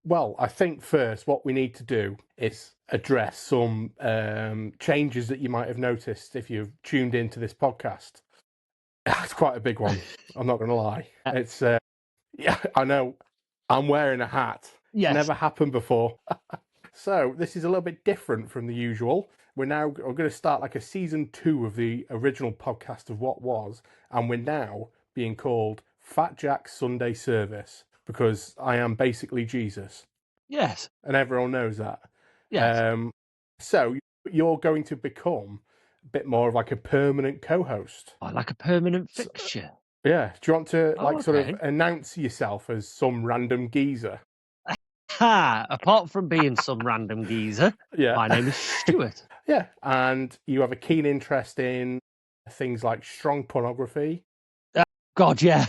Well, I think first what we need to do is address some changes that you might have noticed if you've tuned into this podcast. It's quite a big one. I'm not going to lie. It's yeah, I know. I'm wearing a hat. Yes. It's never happened before. So this is a little bit different from the usual. We're going to start like a season 2 of the original podcast of What Was, and we're now being called Fat Jack's Sunday Service because I am basically Jesus. Yes. And everyone knows that. Yes. So you're going to become a bit more of like a permanent co-host. Oh, like a permanent fixture. Yeah. Do you want to sort okay. of announce yourself as some random geezer? Apart from being some random geezer, Yeah. my name is Stuart. Yeah. And you have a keen interest in things like strong pornography. God, yeah.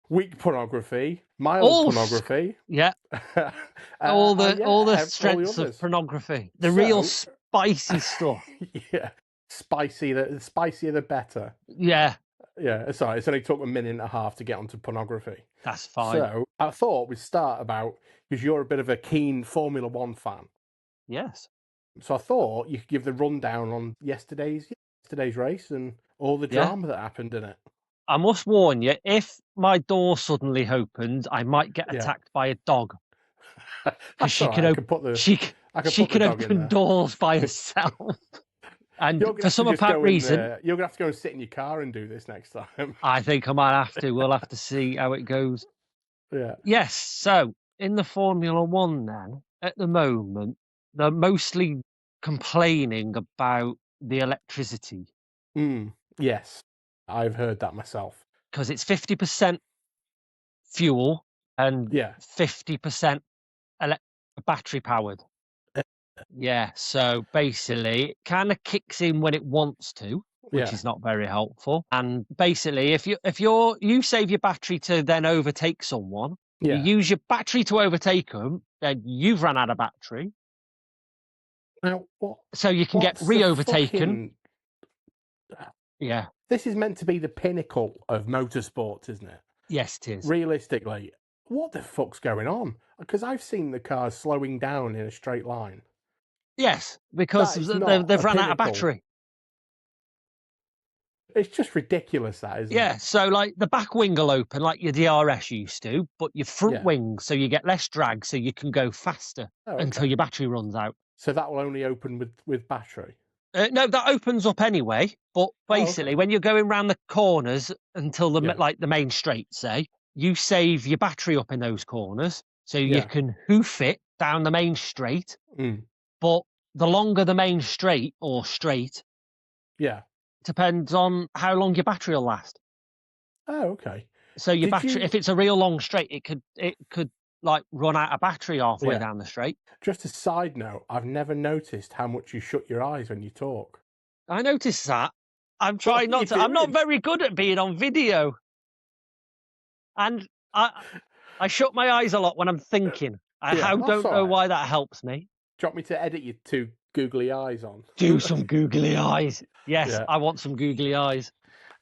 Weak pornography, mild pornography. Yeah. all the strengths of pornography. The real spicy stuff. Yeah. Spicy, the spicier the better. Yeah. Yeah, sorry, it's only took a minute and a half to get onto pornography. That's fine. So I thought we'd start because you're a bit of a keen Formula One fan. Yes. So I thought you could give the rundown on yesterday's race and all the drama that happened in it. I must warn you, if my door suddenly opened, I might get attacked by a dog. Because she can open doors by herself. And for some apparent reason... you're going to have to go and sit in your car and do this next time. I think I might have to. We'll have to see how it goes. Yeah. Yes, so in the Formula One then, at the moment, they're mostly complaining about the electricity. Yes, I've heard that myself. Because it's 50% fuel and 50% battery powered. Yeah, so basically it kind of kicks in when it wants to, which is not very helpful. And basically, if you save your battery to then overtake someone, you use your battery to overtake them, then you've run out of battery. Now, so you can get re-overtaken. Yeah. This is meant to be the pinnacle of motorsport, isn't it? Yes, it is. Realistically, what the fuck's going on? Because I've seen the cars slowing down in a straight line. Yes, because they've run out of battery. It's just ridiculous, that, isn't it? Yeah, so like the back wing will open like your DRS used to, but your front wing, so you get less drag, so you can go faster until your battery runs out. So that will only open with battery? No, that opens up anyway, but basically when you're going round the corners until the main straight, say, you save your battery up in those corners, so you can hoof it down the main straight. But the longer the main straight depends on how long your battery will last. Oh, okay. So your battery, if it's a real long straight, it could like run out of battery halfway down the straight. Just a side note, I've never noticed how much you shut your eyes when you talk. I noticed that. I'm trying not to. I'm not very good at being on video. And I shut my eyes a lot when I'm thinking. I don't know why that helps me. Do you want me to edit your 2 googly eyes on? Do some googly eyes. Yes, I want some googly eyes.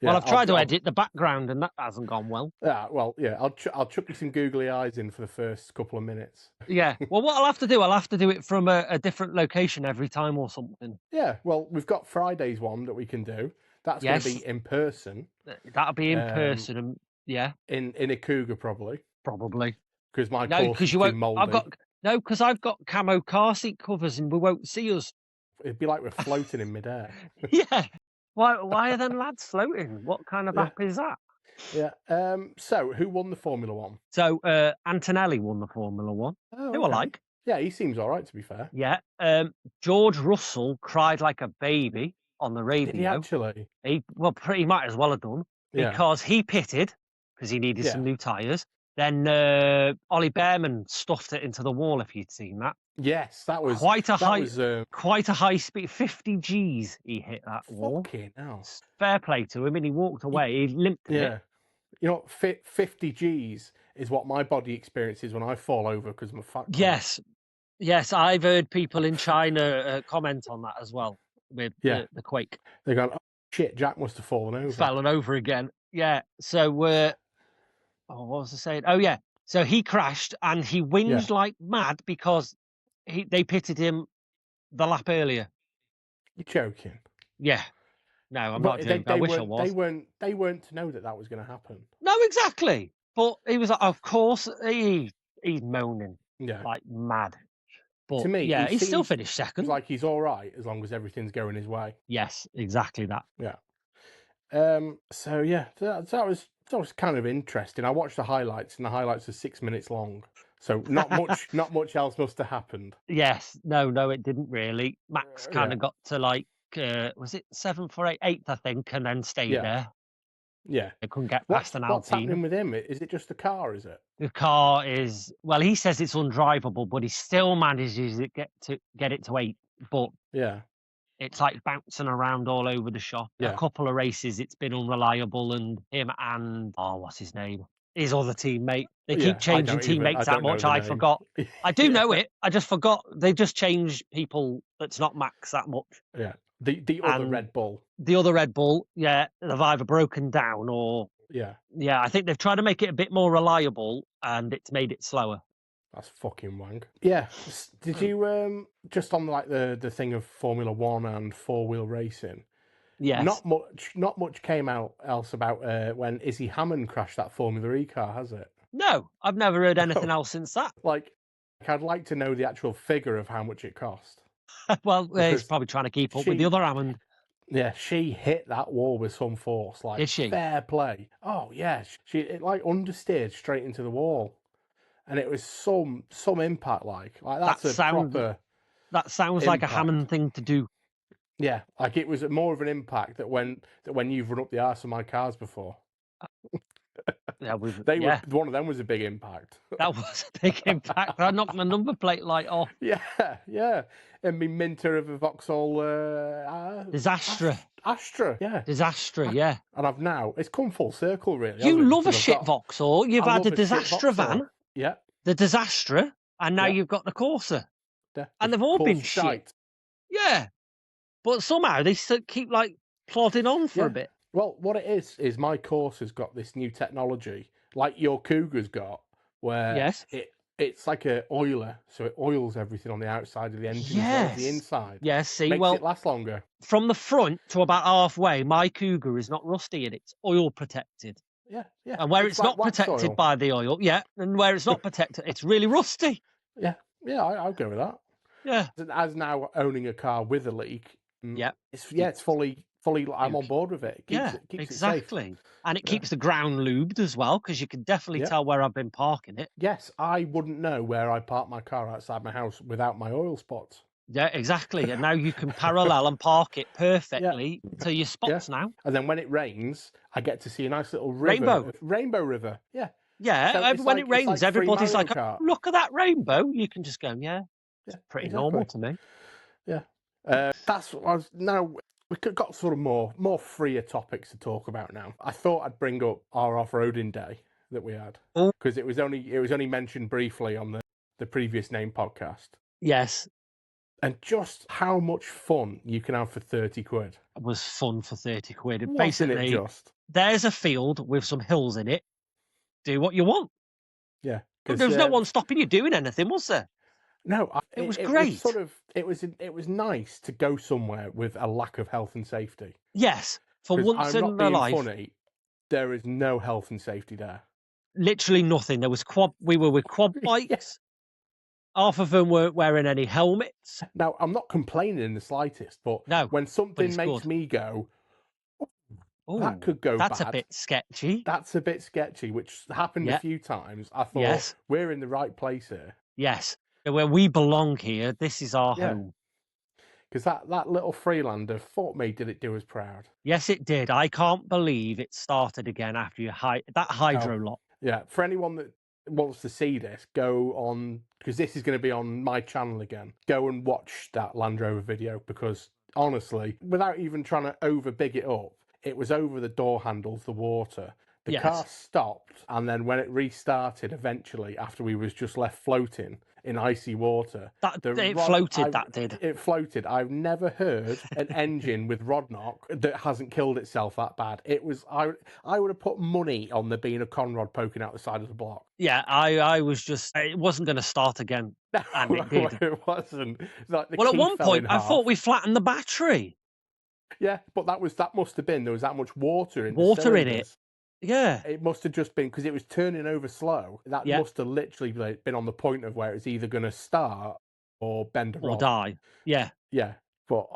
Well, I've tried to edit the background and that hasn't gone well. Yeah, well, yeah, I'll chuck you some googly eyes in for the first couple of minutes. Yeah, well, what I'll have to do it from a different location every time or something. Yeah, well, we've got Friday's one that we can do. That's going to be in person. That'll be in person, yeah. In a Cougar, probably. Probably. Because my course is too mouldy. Because I've got camo car seat covers and we won't see us. It'd be like we're floating in midair. Yeah. Why are them lads floating? What kind of app is that? Yeah. So who won the Formula One? So Antonelli won the Formula One. Oh, who I like. Yeah, he seems all right, to be fair. Yeah. George Russell cried like a baby on the radio. Did he actually? He might as well have done because he pitted because he needed some new tyres. Then Ollie Behrman stuffed it into the wall. If you'd seen that. Yes, that was quite a high speed. 50 Gs he hit that wall. Fucking hell. Fair play to him, and he walked away. He limped a bit. You know, 50 Gs is what my body experiences when I fall over because I'm a fat. Yes, I've heard people in China comment on that as well with the quake. They're going, oh shit, Jack must have fallen over. Fallen over again. Yeah. So, what was I saying? Oh yeah. So he crashed and he whinged like mad because they pitted him the lap earlier. You're joking. Yeah. No, I'm But not joking. I wish I was. They weren't to know that was going to happen. No, exactly. But he was like, of course, he's moaning like mad. But to me, yeah, he still finished second. Like he's all right as long as everything's going his way. Yes, exactly that. Yeah. So yeah, that was kind of interesting. I watched the highlights, and the highlights are 6 minutes long. So not much else must have happened. Yes, no, it didn't really. Max kind of got to like, was it 7th or 8th, I think, and then stayed there. Yeah, They couldn't get past an Alpine. What's happening with him? Is it just the car? Is it? The car is, well, he says it's undrivable, but he still manages to get it to 8. But it's like bouncing around all over the shop. A couple of races, it's been unreliable, and him and what's his name? His other teammate. They keep changing teammates that much. I forgot. I do know it. I just forgot. They just change people that's not Max that much. Yeah. The other Red Bull. The other Red Bull, they've either broken down or I think they've tried to make it a bit more reliable, and it's made it slower. That's fucking wank. Yeah. Did you just on like the thing of Formula 1 and four-wheel racing? Yes. Not much came out else about when Izzy Hammond crashed that Formula E car, has it? No, I've never heard anything else since that. Like I'd like to know the actual figure of how much it cost. Well, he's probably trying to keep up with the other Hammond. Yeah, she hit that wall with some force. Like, did she? Fair play. Oh yeah, it like understeered straight into the wall, and it was some impact. Like that's a proper. That sounds like a Hammond thing to do. Yeah, like it was more of an impact that when you've run up the arse of my cars before. Yeah, one of them was a big impact. That was a big impact. I knocked my number plate light off. Yeah. And me Minter of a Vauxhall Disastra. Astra, yeah. Disastra, yeah. And it's come full circle, really. You love a shit Vauxhall. You've had a Disastra van. Yeah. The Disastra, and now you've got the Corsa. And they've all been shit. Yeah. But somehow they keep like plodding on for a bit. Well, what it is my Corsa's got this new technology, like your Cougar's got, where it's like a oiler, so it oils everything on the outside of the engine as well as the inside. Yes, see, makes it last longer. From the front to about halfway, my Cougar is not rusty and it's oil protected. Yeah. And where it's not protected by the oil, and where it's not protected, it's really rusty. Yeah, I'll go with that. Yeah. As now owning a car with a leak, it's fully. I'm on board with it. It keeps exactly. It safe. And it keeps the ground lubed as well, because you can definitely tell where I've been parking it. Yes, I wouldn't know where I park my car outside my house without my oil spots. Yeah, exactly. And now you can parallel and park it perfectly to your spots now. And then when it rains, I get to see a nice little river. Rainbow river. Yeah. Yeah, so when it rains, everybody's like, oh, look at that rainbow. You can just go, it's pretty normal to me. Yeah. That's what I was now. We've got sort of more freer topics to talk about now. I thought I'd bring up our off-roading day that we had because it was only mentioned briefly on the previous name podcast. Yes. And just how much fun you can have for 30 quid. It was fun for 30 quid. Wasn't it just? There's a field with some hills in it. Do what you want. Yeah. There was no one stopping you doing anything, was there? No, it was great. It was nice to go somewhere with a lack of health and safety. Yes, for once in my life. Funny, there is no health and safety there. Literally nothing. There was we were with quad bikes. Half of them weren't wearing any helmets. Now, I'm not complaining in the slightest, but when something makes me go, that could go that's bad. A bit sketchy. That's a bit sketchy, which happened a few times. I thought, we're in the right place here. Yes. Where we belong here, this is our home. Because that little Freelander, fuck me, did it do us proud. Yes, it did. I can't believe it started again after that hydro lot. Yeah, for anyone that wants to see this, go on, because this is going to be on my channel again. Go and watch that Land Rover video, because honestly, without even trying to over big it up, it was over the door handles, the water. The car stopped, and then when it restarted eventually, after we was just left floating, in icy water. It floated. That did. It floated. I've never heard an engine with rod knock that hasn't killed itself that bad. It was. I would have put money on there being a conrod poking out the side of the block. Yeah, I was just. It wasn't going to start again, and it did. It wasn't. Like well, at one point, I thought we flattened the battery. Yeah, but that must have been, there was that much water in it. Yeah. It must have just been because it was turning over slow. That must have literally been on the point of where it's either going to start or bend a rod. Or die. Yeah. Yeah. But,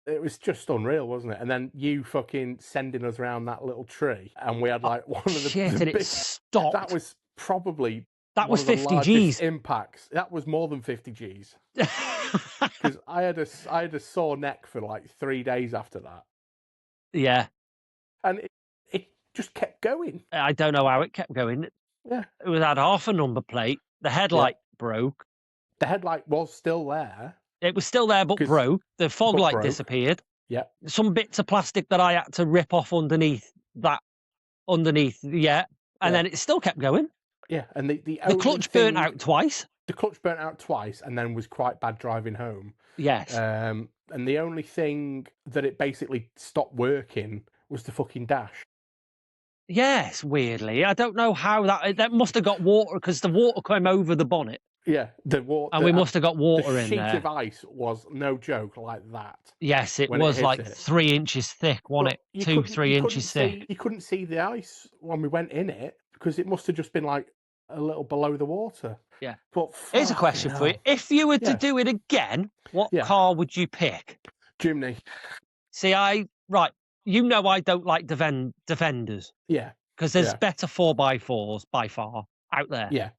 it was just unreal, wasn't it? And then you fucking sending us around that little tree, and we had like one of the shit, and it stopped. That was probably that was 50 Gs impacts. That was more than 50 Gs. Because I had a sore neck for like 3 days after that. Yeah. And it just kept going. I don't know how it kept going. Yeah. It had half a number plate. The headlight broke. The headlight was still there. It was still there, but broke. The fog light disappeared. Yeah. Some bits of plastic that I had to rip off underneath. And then it still kept going. Yeah, and the clutch burnt out twice. The clutch burnt out twice, and then was quite bad driving home. Yes. And the only thing that it basically stopped working was the fucking dash. Yes, weirdly. I don't know how that must have got water, because the water came over the bonnet. Yeah, the water. And we must have got water in there. The sheet of ice was no joke like that. Yes, it was like 3 inches thick, wasn't it? 2-3 inches thick. You couldn't see the ice when we went in it, because it must have just been like a little below the water. Yeah. But here's a question for you. If you were to do it again, what car would you pick? Jimny. See, you know I don't like Defenders. Yeah. Because there's better 4x4s by far out there. Yeah.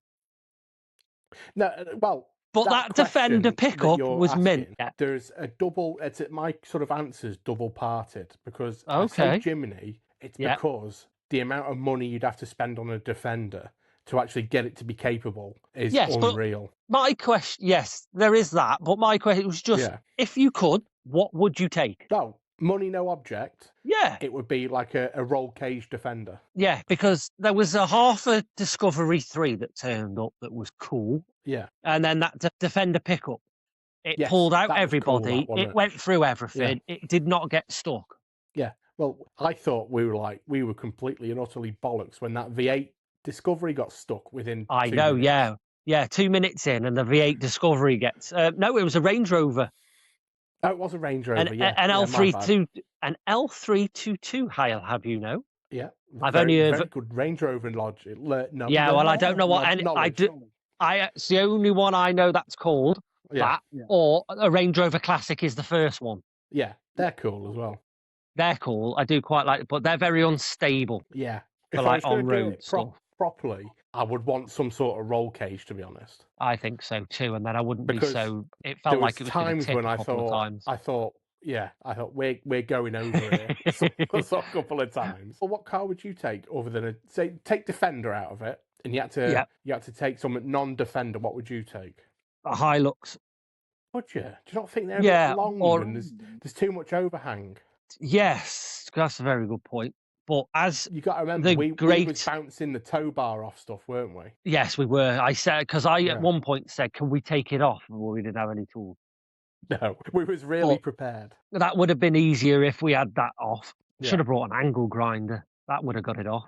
No, well, but that Defender pickup was mint. There's a double. My sort of answer's double parted, because I say Jimny. It's because the amount of money you'd have to spend on a Defender to actually get it to be capable is unreal. My question, yes, there is that. But my question was just, if you could, what would you take? Oh, money no object. Yeah. It would be like a roll cage Defender. Yeah, because there was a half a Discovery 3 that turned up that was cool. Yeah. And then that Defender pickup, it pulled out everybody. Cool, it went through everything. Yeah. It did not get stuck. Yeah. Well, I thought we were completely and utterly bollocks when that V8 Discovery got stuck within 2 minutes. Yeah. Yeah, 2 minutes in, and the V8 Discovery gets... no, it was a Range Rover. Oh, it was a Range Rover, An L322, I'll have you know. Yeah. I've only heard... Very good Range Rover logic. I don't know what... It's the only one I know that's called that, or a Range Rover Classic is the first one. Yeah, they're cool as well. They're cool. I do quite like it, but they're very unstable. Yeah. For like on-road stuff. Properly, I would want some sort of roll cage, to be honest. I think so too, and then I wouldn't be so... It felt like it was times when I thought, we're going over here a couple of times. Well, what car would you take other than take Defender out of it, and you had to take some non-Defender? What would you take? A Hilux. Would you? Do you not think they're a bit long and there's too much overhang? Yes, that's a very good point. But as you got to remember, we was bouncing the tow bar off stuff, weren't we? Yes, we were. I said, because at one point said, "Can we take it off?" Well, we didn't have any tools. No, we was really prepared. That would have been easier if we had that off. Should have brought an angle grinder. That would have got it off.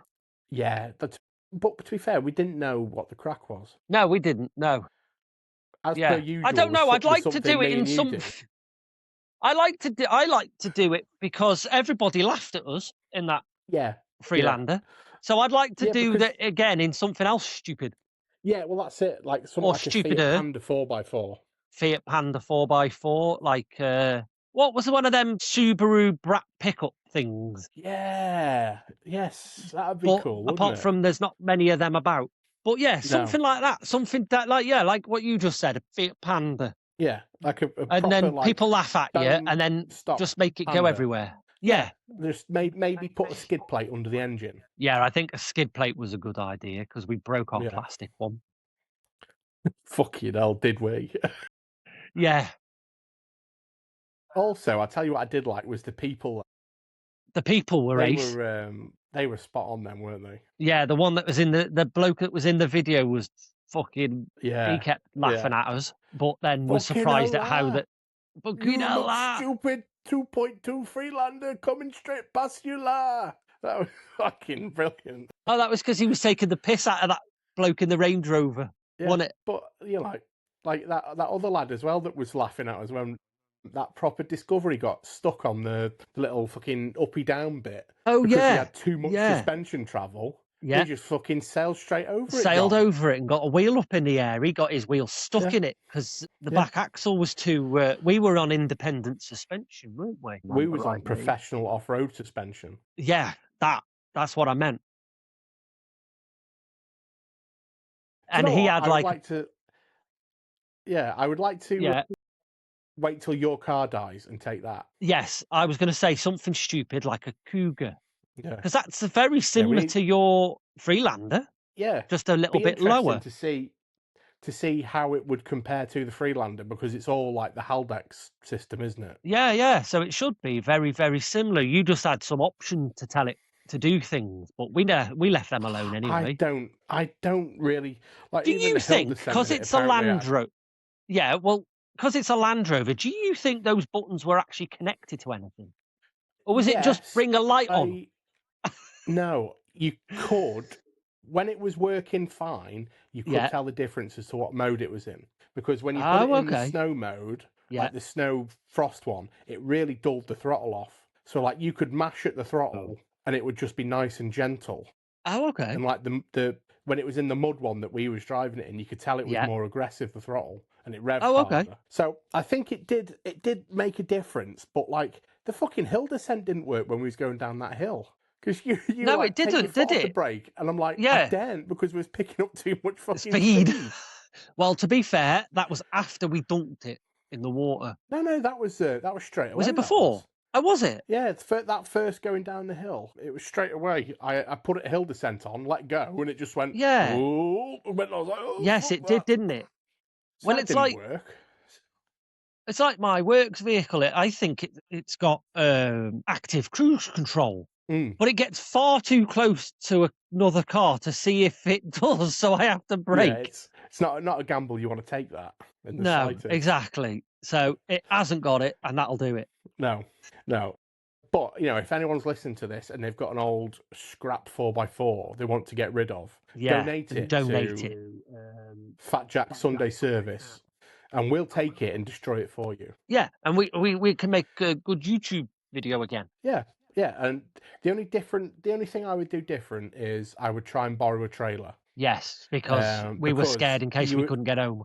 Yeah, but to be fair, we didn't know what the crack was. No, we didn't. No. As per usual, I don't know. I'd like to do it in some. I like to do it because everybody laughed at us in that. Freelander. So I'd like to do that again in something else stupid. Yeah, well, that's it. Like something like stupider. A Fiat Panda 4x4. Fiat Panda 4x4. Like, what was one of them Subaru Brat pickup things? Yeah. Yes, that would be cool. Apart from there's not many of them about. But yeah, something like that. Something that, like what you just said, a Fiat Panda. Yeah, like a proper, and then people laugh at you, and then just make it go everywhere. Yeah. Just maybe put a skid plate under the engine. Yeah, I think a skid plate was a good idea because we broke our plastic one. Fucking hell, did we? Yeah. Also, I tell you what I did like was the people. The people were ace. They were spot on then, weren't they? Yeah, the one that was in the bloke that was in the video was fucking, Yeah. he kept laughing at us, but then was Fucking surprised hell, at how lah. that. Fucking You hell, look lah. stupid. 2.2 Freelander coming straight past you, lah. That was fucking brilliant. Oh, that was because he was taking the piss out of that bloke in the Range Rover, wasn't it? But you know, like that other lad as well that was laughing at us when that proper Discovery got stuck on the little fucking uppy down bit. Oh, because yeah. he had too much Yeah. suspension travel. Yeah. He just fucking sailed straight over Sailed over it and got a wheel up in the air. He got his wheel stuck in it because the back axle was too. We were on independent suspension, weren't we? We was on professional off-road suspension. Yeah, that's what I meant. And he had I would like to wait till your car dies and take that. Yes, I was going to say something stupid like a Cougar. Yeah, because that's very similar to your Freelander. Yeah, just a little bit lower. To see how it would compare to the Freelander, because it's all like the Haldex system, isn't it? Yeah. So it should be very, very similar. You just had some option to tell it to do things, but we left them alone anyway. I don't really like. Do you think because it's a Land Rover? Yeah, well, because it's a Land Rover, do you think those buttons were actually connected to anything, or was it just bring a light on? No, you could. When it was working fine, you could tell the difference as to what mode it was in. Because when you put it in the snow mode, like the snow frost one, it really dulled the throttle off. So like you could mash at the throttle and it would just be nice and gentle. Oh, okay. And like the when it was in the mud one that we was driving it in, you could tell it was more aggressive, the throttle, and it revved harder. So I think it did make a difference, but like the fucking hill descent didn't work when we was going down that hill. Because you no, like, it didn't, did it? The brake, and I'm like, I daren't, because we was picking up too much fucking speed. Well, to be fair, that was after we dunked it in the water. No, that was straight away. Was it before? Oh, was it? Yeah, that first going down the hill, it was straight away. I put a hill descent on, let go, and it just went. Yeah. Ooh, and I was like, oh, yes, it did, didn't it? So well, it's like work. It's like my works vehicle. I think it's got active cruise control. But it gets far too close to another car to see if it does, so I have to brake. Yeah, it's not a gamble you want to take that. No, slightest. Exactly. So it hasn't got it, and that'll do it. No. But, you know, if anyone's listening to this and they've got an old scrap 4x4 they want to get rid of, donate it to Fat Jack Sunday Service, and we'll take it and destroy it for you. Yeah, and we can make a good YouTube video again. Yeah, and the only thing I would do different is I would try and borrow a trailer. Yes, because we were scared in case we couldn't get home.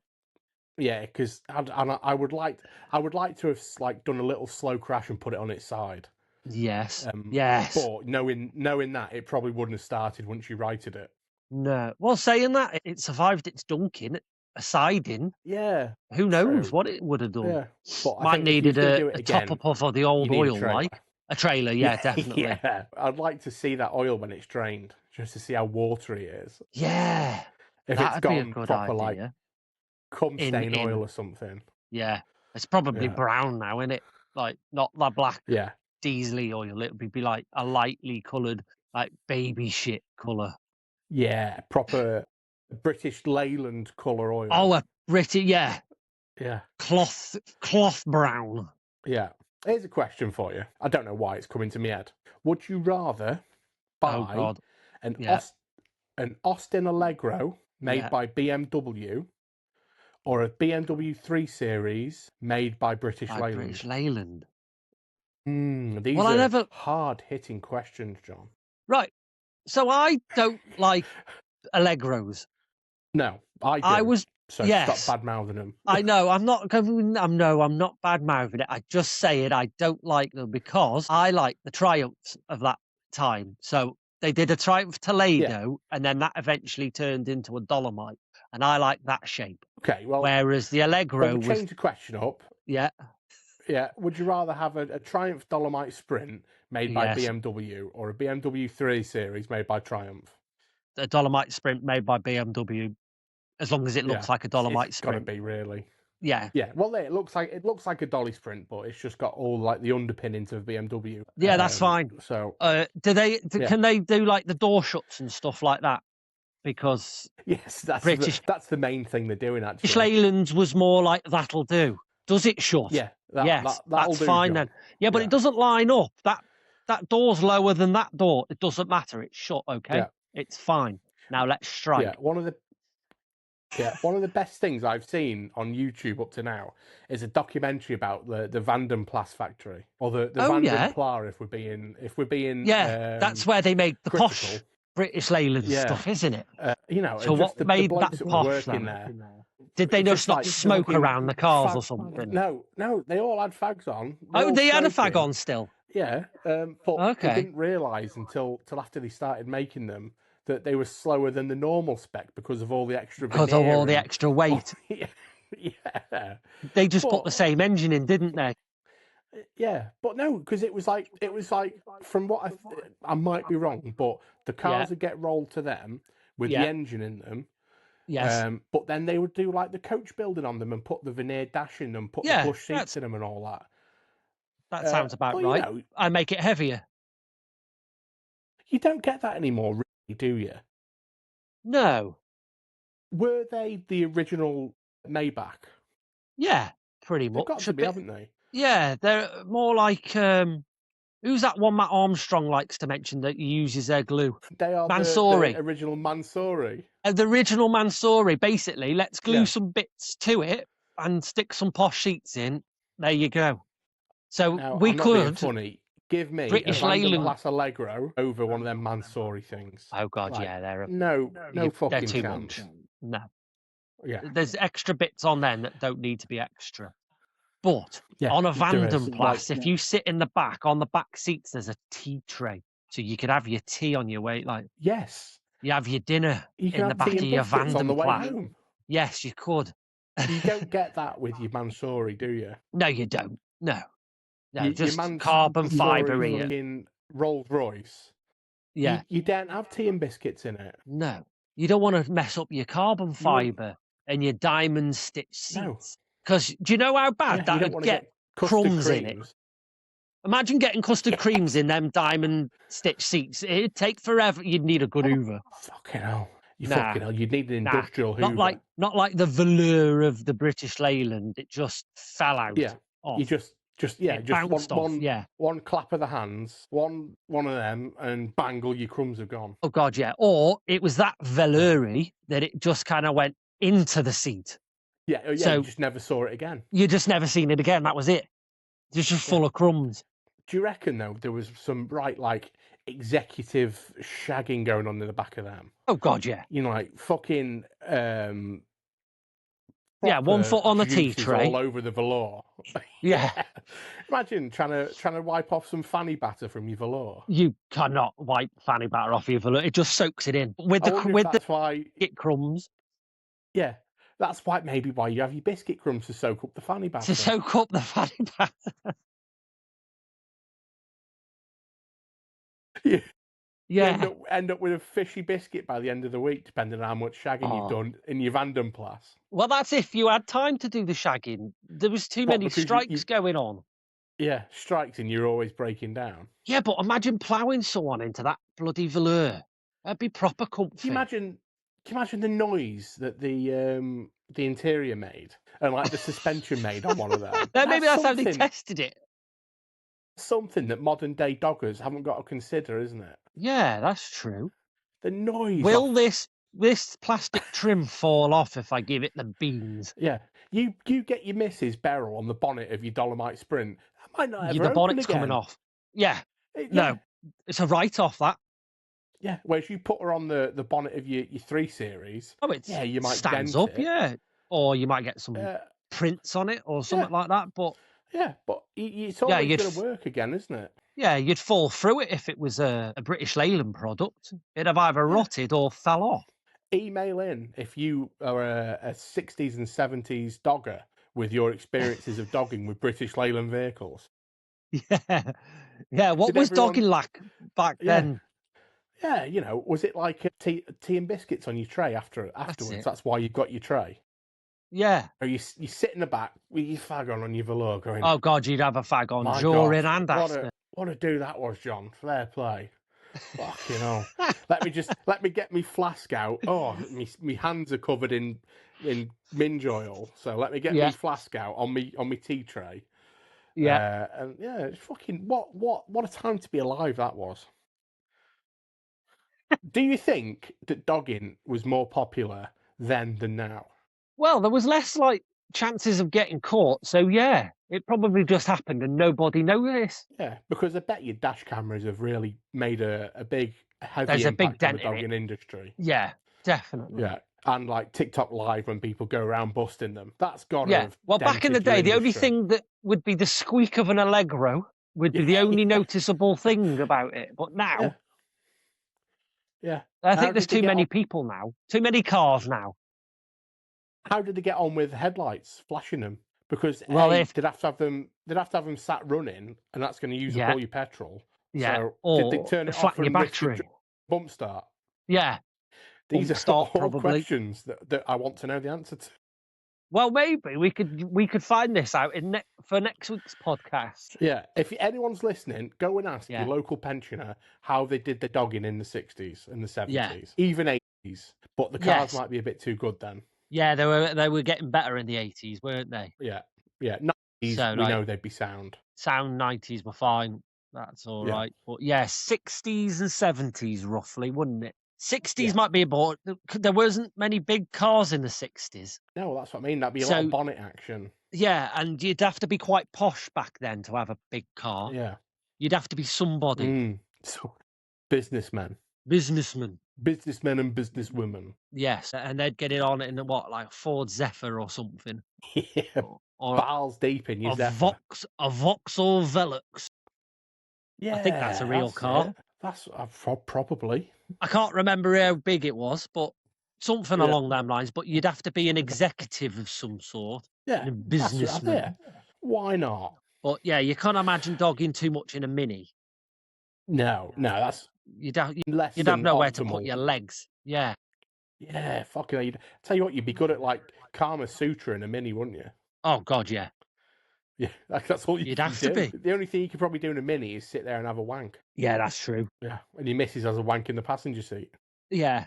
Yeah, because I would like to have like done a little slow crash and put it on its side. Yes. Yes. But knowing that, it probably wouldn't have started once you righted it. No. Well, saying that, it survived its dunking, a siding. Yeah. Who knows what it would have done? Yeah. But might needed a top up of the old oil, like a trailer. Yeah, definitely. Yeah. I'd like to see that oil when it's drained, just to see how watery it is. Yeah. If it's gone proper like cum stain oil or something. Yeah. It's probably brown now, isn't it? Like not that black. Yeah. Diesely oil. It would be like a lightly coloured, like baby shit colour. Yeah, proper British Leyland colour oil. Oh, a British, yeah. Cloth brown. Yeah. Here's a question for you. I don't know why it's coming to me head. Would you rather buy an Austin Allegro made by BMW or a BMW 3 Series made by British Leyland? British Leyland. These are hard-hitting questions, John. Right. So I don't like Allegros. No, I do. I was. So stop bad-mouthing them. I know. I'm not bad-mouthing it. I just say it. I don't like them because I like the Triumphs of that time. So they did a Triumph Toledo, and then that eventually turned into a Dolomite, and I like that shape. Okay, well. Whereas the Allegro was. Change the question up. Yeah. Yeah, would you rather have a Triumph Dolomite Sprint made by BMW or a BMW 3 Series made by Triumph? A Dolomite Sprint made by BMW, as long as it looks like a Dolomite Sprint. It's got to be, really. Yeah. Yeah, well, it looks like a Dolly Sprint, but it's just got all like the underpinnings of BMW. Yeah, that's fine. So, can they do like the door shuts and stuff like that? because yes, that's the main thing they're doing, actually. British Leyland was more like, that'll do. Does it shut? Yeah, yes, that'll that's do, fine John. then. Yeah, but it doesn't line up. That door's lower than that door. It doesn't matter. It's shut, okay? Yeah. It's fine. Now let's strike. Yeah, one of the best things I've seen on YouTube up to now is a documentary about the Vandenplas factory, or the Vandenpla, if we're being that's where they make the critical. posh British Leyland stuff, isn't it? So what the made blokes that were posh working then? there. Did they just not smoke around the cars or something? No, they all had fags on. They had a fag on still. Yeah, but they didn't realise until after they started making them that they were slower than the normal spec because of all the extra the extra weight. Yeah. They just put the same engine in, didn't they? Yeah, but no, because it was like from what I might be wrong, but the cars would get rolled to them with the engine in them. Yes. But then they would do like the coach building on them and put the veneer dash in them, put the bush seats in them and all that. That sounds about right. You know, I make it heavier. You don't get that anymore, really, do you? No. Were they the original Maybach? Yeah, pretty much. They've got to be, haven't they? Yeah, they're more like who's that one Matt Armstrong likes to mention that uses their glue? They are Mansouri. The original Mansouri. The original Mansouri. Basically, let's glue some bits to it and stick some posh seats in. There you go. So now, we I'm not could. Being funny. Give me British a Leyland Allegro over one of them Mansouri things. Oh God, yeah, they're no fucking they're too chance. Much. No. Yeah. There's extra bits on them that don't need to be extra. But on a Vandenplas, if you sit in the back, on the back seats, there's a tea tray. So you could have your tea on your way. Yes. You have your dinner in the back of your Vandenplas. On the way home. Yes, you could. You don't get that with your Mansouri, do you? No, you don't. No, just carbon fibre in Rolls Royce. Yeah. You don't have tea and biscuits in it. No. You don't want to mess up your carbon fibre and your diamond stitch seats. Because do you know how bad that would get crumbs in it? Imagine getting custard creams in them diamond stitch seats. It'd take forever. You'd need a good Hoover. Fucking hell. Fucking hell. You'd need an industrial Hoover. Not like the velour of the British Leyland. It just fell out. Yeah. Off. You just one clap of the hands, one of them, and bang, all your crumbs have gone. Oh God, yeah. Or it was that veloury that it just kind of went into the seat. Yeah, so you just never saw it again. You just never seen it again. That was it. It's just full of crumbs. Do you reckon though there was some executive shagging going on in the back of them? Oh God, yeah. You know, like fucking. 1 foot on the tea tray, all over the velour. Yeah. Imagine trying to wipe off some fanny batter from your velour. You cannot wipe fanny batter off your velour. It just soaks it in with the crumbs. Yeah, that's maybe why you have your biscuit crumbs to soak up the fanny batter. To soak up the fanny batter. Yeah. Yeah. You end up with a fishy biscuit by the end of the week, depending on how much shagging you've done in your Vandenplas. Well, that's if you had time to do the shagging. There was too many strikes going on. Yeah, strikes and you're always breaking down. Yeah, but imagine ploughing someone into that bloody velour. That'd be proper comfy. Can you imagine the noise that the interior made and like the suspension made on one of them? Maybe that's how they tested it. Something that modern day doggers haven't got to consider, isn't it? Yeah, that's true. The noise. Will this plastic trim fall off if I give it the beans? Yeah. You get your Mrs. Beryl on the bonnet of your Dolomite Sprint. That might not ever the bonnet's again. Coming off. Yeah. No. It's a write-off, that. Yeah, whereas you put her on the bonnet of your 3 Series. Oh, you might stands up, yeah. Or you might get some prints on it or something like that. But yeah, but it's always going to work again, isn't it? Yeah, you'd fall through it if it was a British Leyland product. It'd have either rotted or fell off. Email in if you are a 60s and 70s dogger with your experiences of dogging with British Leyland vehicles. Yeah. Yeah, what was dogging like back then? Yeah, was it like tea and biscuits on your tray afterwards? That's why you got your tray. Yeah. Or you sit in the back with your fag on your velour going... Oh, God, you'd have a fag on during and after. What a do that was, John. Fair play. Fucking hell. Let me get me flask out. Oh, me hands are covered in minge oil. So let me get me flask out on me tea tray. Yeah. And yeah, it's fucking what a time to be alive that was. Do you think that dogging was more popular then than now? Well, there was less like chances of getting caught, so yeah, it probably just happened and nobody noticed. Yeah, because I bet your dash cameras have really made a heavy There's a big impact on the dent in it. dogging industry. Yeah, definitely. Yeah, and like TikTok Live when people go around busting them, that's got to Yeah. have Well, back in the dented your day, the only industry. thing that would be the squeak of an Allegro would be the only noticeable thing about it. But now, yeah. I How think there's did they too get many on? people now, too many cars now. How did they get on with headlights flashing them? Because Well, they'd have to have them sat running, and that's going to use up all your petrol. yeah, So did they or turn it off flatten your and risk a battery. bump start? Yeah, These bump are start all probably. questions that I want to know the answer to. Well, maybe we could find this out for next week's podcast. Yeah, if anyone's listening, go and ask your local pensioner how they did the dogging in the 60s and the 70s, even 80s. But the cars might be a bit too good then. Yeah, they were getting better in the 80s, weren't they? Yeah, 90s, So, we know they'd be sound. Sound 90s were fine. That's all right. But yeah, 60s and 70s roughly, wouldn't it? 60s might be about. There wasn't many big cars in the 60s. No, that's what I mean. That'd be a lot of bonnet action. Yeah, and you'd have to be quite posh back then to have a big car. Yeah. You'd have to be somebody. So, businessmen. Businessmen and businesswomen. Yes, and they'd get it on in like Ford Zephyr or something. Yeah, or balls deep in your Zephyr. A Vauxhall Velux. Yeah, I think that's a real car. It. That's probably. I can't remember how big it was, but something along them lines. But you'd have to be an executive of some sort. Yeah, a businessman. Why not? But yeah, you can't imagine dogging too much in a Mini. No, that's you'd have nowhere to put your legs. Yeah. Yeah, fucking. I'd tell you what, you'd be good at like Kama Sutra in a Mini, wouldn't you? Oh God, yeah. Yeah, that's all you'd have to be. The only thing you could probably do in a Mini is sit there and have a wank. Yeah, that's true. Yeah, and your missus has a wank in the passenger seat. Yeah.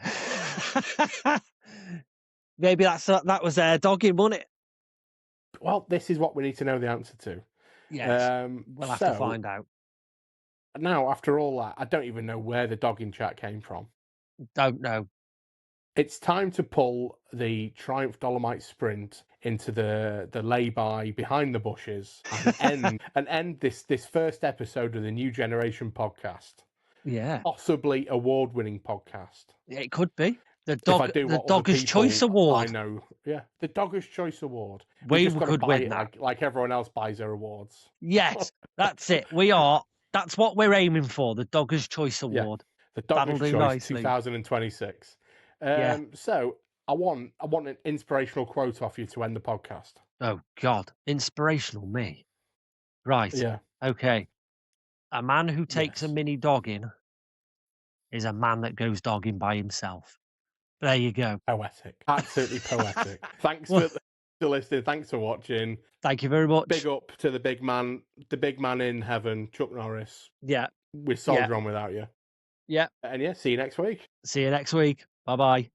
Maybe that was their dogging, wasn't it? Well, this is what we need to know the answer to. Yes, we'll have to find out. Now, after all that, I don't even know where the dogging chat came from. Don't know. It's time to pull the Triumph Dolomite Sprint into the lay-by behind the bushes and end this first episode of the New Generation podcast. Yeah. Possibly award-winning podcast. Yeah, it could be. The Dogger's Choice Award. I know. Yeah, the Dogger's Choice Award. We could win that. Like everyone else buys their awards. Yes, that's it. That's what we're aiming for, the Dogger's Choice Award. The Dogger's Choice 2026. So I want an inspirational quote off you to end the podcast. Oh God, inspirational me. Right. Yeah. Okay. A man who takes a mini dogging is a man that goes dogging by himself. There you go. Poetic. Absolutely poetic. Thanks for listening. Thanks for watching. Thank you very much. Big up to the big man in heaven, Chuck Norris. Yeah. We're soldier on without you. Yeah. And see you next week. See you next week. Bye-bye.